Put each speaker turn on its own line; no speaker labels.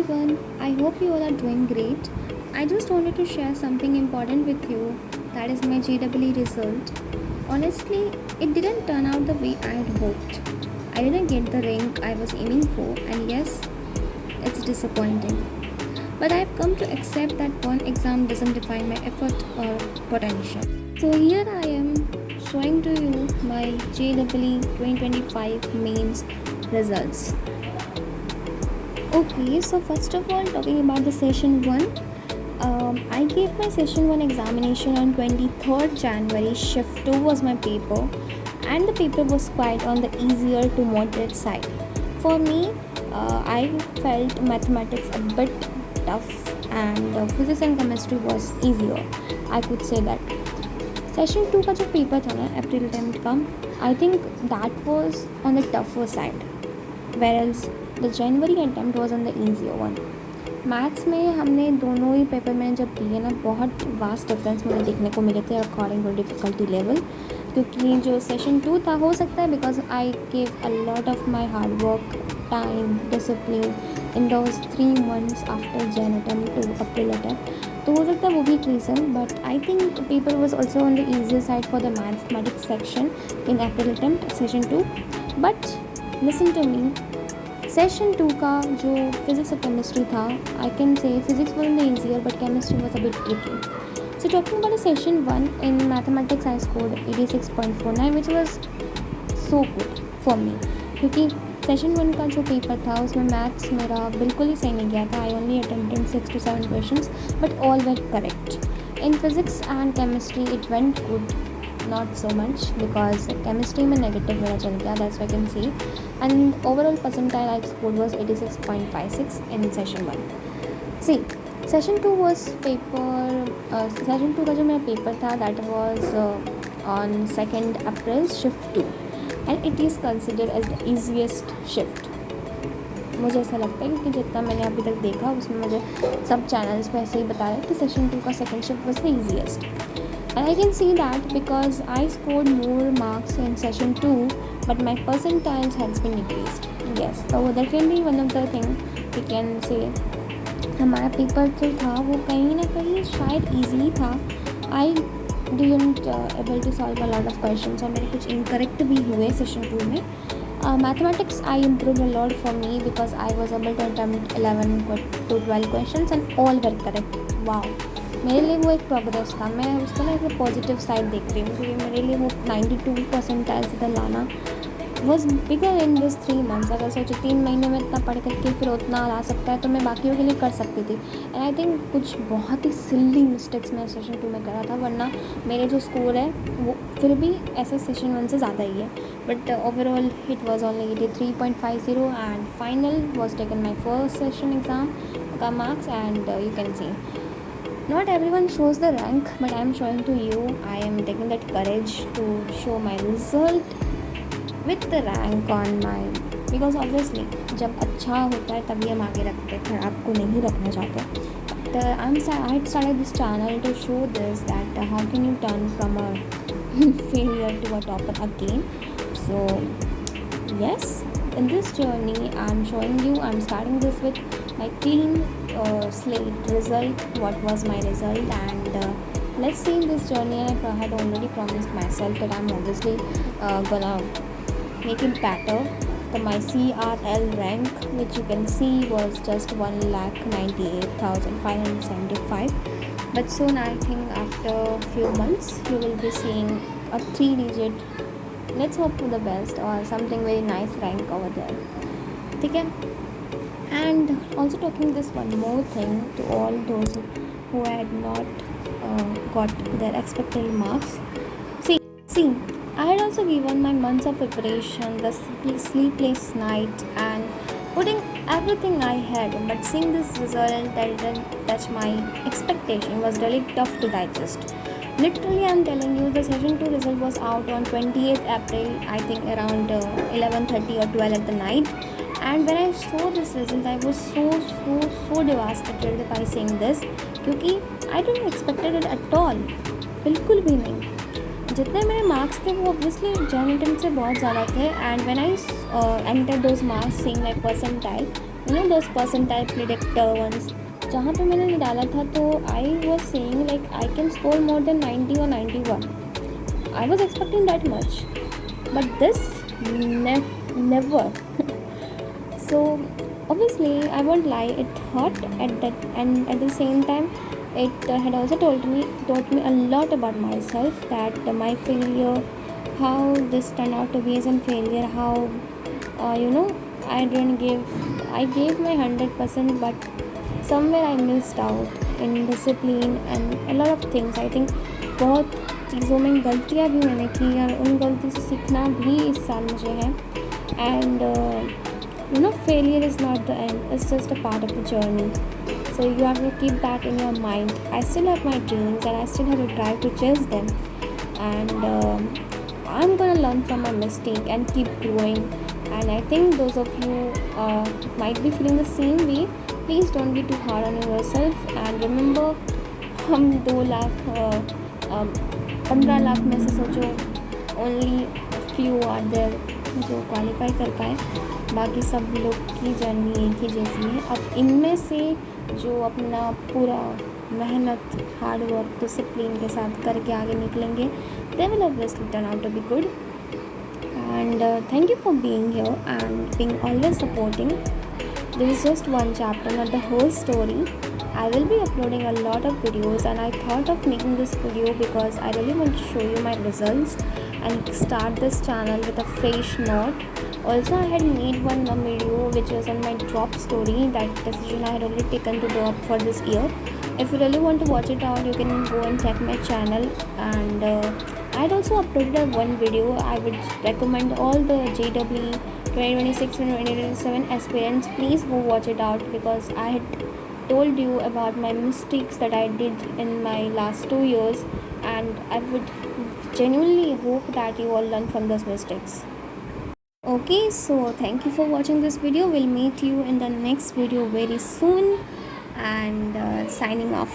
everyone, I hope you all are doing great. I just wanted to share something important with you, that is my JEE result. Honestly, it didn't turn out the way I had hoped. I didn't get the rank I was aiming for, and yes, it's disappointing. But I've come to accept that one exam doesn't define my effort or potential. So here I am showing to you my JEE 2025 mains results. Okay, so first of all, talking about the session 1, I gave my session 1 examination on 23rd January. Shift 2 was my paper, and the paper was quite on the easier to moderate side. For me, I felt mathematics a bit tough, and physics and chemistry was easier. I could say that. Session 2 का जो paper था ना April attempt का, I think that was on the tougher side, whereas the January attempt was on the easier one. Maths में हमने दोनों ही paper मैंने जब दिए ना, बहुत वास्ट डिफरेंस मुझे देखने को मिले थे अकॉर्डिंग टू डिफ़िकल्टी लेवल. क्योंकि जो सेशन 2 था, हो सकता है because I gave a lot of my hard work, time, discipline in those 3 months after Jan attempt to April attempt, तो हो सकता है वो भी एक reason. But I think paper was also on the easier side for the mathematics section in April attempt session 2. But listen to me, session 2 का जो physics और केमिस्ट्री था, I can say physics was in the easier but chemistry was a bit tricky. So talking about the session 1 in mathematics, I scored 86.49, which was so good for me. क्योंकि session 1 का जो paper था उसमें maths मेरा बिल्कुल ही सही नहीं गया था. I only attempted 6 to 7 questions, but all were correct. In physics and chemistry it went good, not so much because chemistry में negative मेरा चल गया, that's what I can see. And overall percentile I scored was 86.56 in session 1. See, session 2 was paper, session 2 का जो मेरा paper था that was on 2nd April shift 2, and it is considered as the easiest shift. मुझे ऐसा लगता है क्योंकि जितना मैंने अभी तक देखा उसमें मुझे सब चैनल्स पे ऐसे ही बता रहे कि सेशन 2 का second shift was the easiest. And I can see that because I scored more marks in session 2 but my percentiles has been decreased. Yes, तो that can be one of the thing we can say. हमारा paper जो था वो कहीं ना कहीं शायद easy था. I didn't able to solve a lot of questions और मेरे कुछ इनकरेक्ट भी हुए सेशन 2 में. Mathematics I improve a lot for me because I was able to attempt 11 to 12 questions and all were correct. Wow, मेरे लिए वो एक प्रोग्रेस था. मैं उसको ना एक पॉजिटिव साइड देख रही हूँ क्योंकि मेरे लिए वो 92 परसेंटाइल से लाना was bigger in this 3 months. अगर सोचो 3 महीने में इतना पढ़ करके फिर उतना ला सकता है तो मैं बाकियों के लिए कर सकती थी. एंड आई थिंक कुछ बहुत ही सिल्ली मिस्टेक्स मैं सेशन 2 में करा था, वरना मेरे जो स्कोर है वो फिर भी ऐसे सेशन 1 से ज़्यादा ही है. But overall it was only 83.50 and final was taken my first session exam का marks. And you can see not everyone shows the rank, but I am showing to you. I am taking that courage to show my result with the rank on my, because obviously जब अच्छा होता है तभी हम आगे रखते हैं, खराब को नहीं रखना चाहते. I had started this channel to show this, that how can you turn from a failure to a topper again. So yes, in this journey I'm showing you, I'm starting this with my clean slate result, what was my result, and let's see in this journey. I had already promised myself that I'm obviously gonna make it better. So my CRL rank, which you can see, was just 1,98,575, but soon I think after few months you will be seeing a 3-digit, let's hope for the best, or something very nice rank over there. Okay. And also talking this one more thing to all those who had not got their expected marks. See, I had also given my months of preparation, the sleepless night, and putting everything I had. But seeing this result that didn't touch my expectation was really tough to digest. Literally, I'm telling you, the session 2 result was out on 28th April, I think around 11:30 or 12 at the night. And when I saw this result, I was so devastated by seeing this, क्योंकि I didn't expected it at all, बिल्कुल भी नहीं. जितने मेरे marks थे वो obviously Jain attempt से बहुत ज़्यादा थे. And when I enter those marks seeing my percentile, those percentile predictor ones, जहाँ पे मैंने डाला था तो I was saying like I can score more than 90 or 91. I was expecting that much, but this never. So obviously I won't lie, it hurt at that, and at the same time it had also taught me a lot about myself, that my failure, how this turned out to be as a failure, how I gave my 100%, but somewhere I missed out in discipline and a lot of things. I think बहुत चीज़ों में गलतियाँ भी मैंने की और उन गलती से सीखना भी इस साल मुझे है. And failure is not the end, it's just a part of the journey. So you have to keep that in your mind. I still have my dreams and I still have to try to chase them. And I'm gonna learn from my mistake and keep growing. And I think those of you might be feeling the same way. Please don't be too hard on yourself. And remember, हम 15 लाख में से सोचो only few are there जो qualify कर पाए, बाकी सब लोग की जर्नी एक ही जैसी है. अब इनमें से जो अपना पूरा मेहनत, हार्ड वर्क, डिसिप्लिन के साथ करके आगे निकलेंगे, they will obviously turn out to be good. And thank you for being here and being always supporting. This is just one chapter, not the whole story. I will be uploading a lot of videos, and I thought of making this video because I really want to show you my results and start this channel with a fresh note. Also, I had made one video which was on my drop story, that decision I had already taken to drop for this year. If you really want to watch it out, you can go and check my channel. And I had also uploaded one video. I would recommend all the JEE 2026 and 2027 aspirants, please go watch it out, because I had told you about my mistakes that I did in my last 2 years, and I would genuinely hope that you all learn from those mistakes. Okay, so thank you for watching this video. We'll meet you in the next video very soon, and signing off.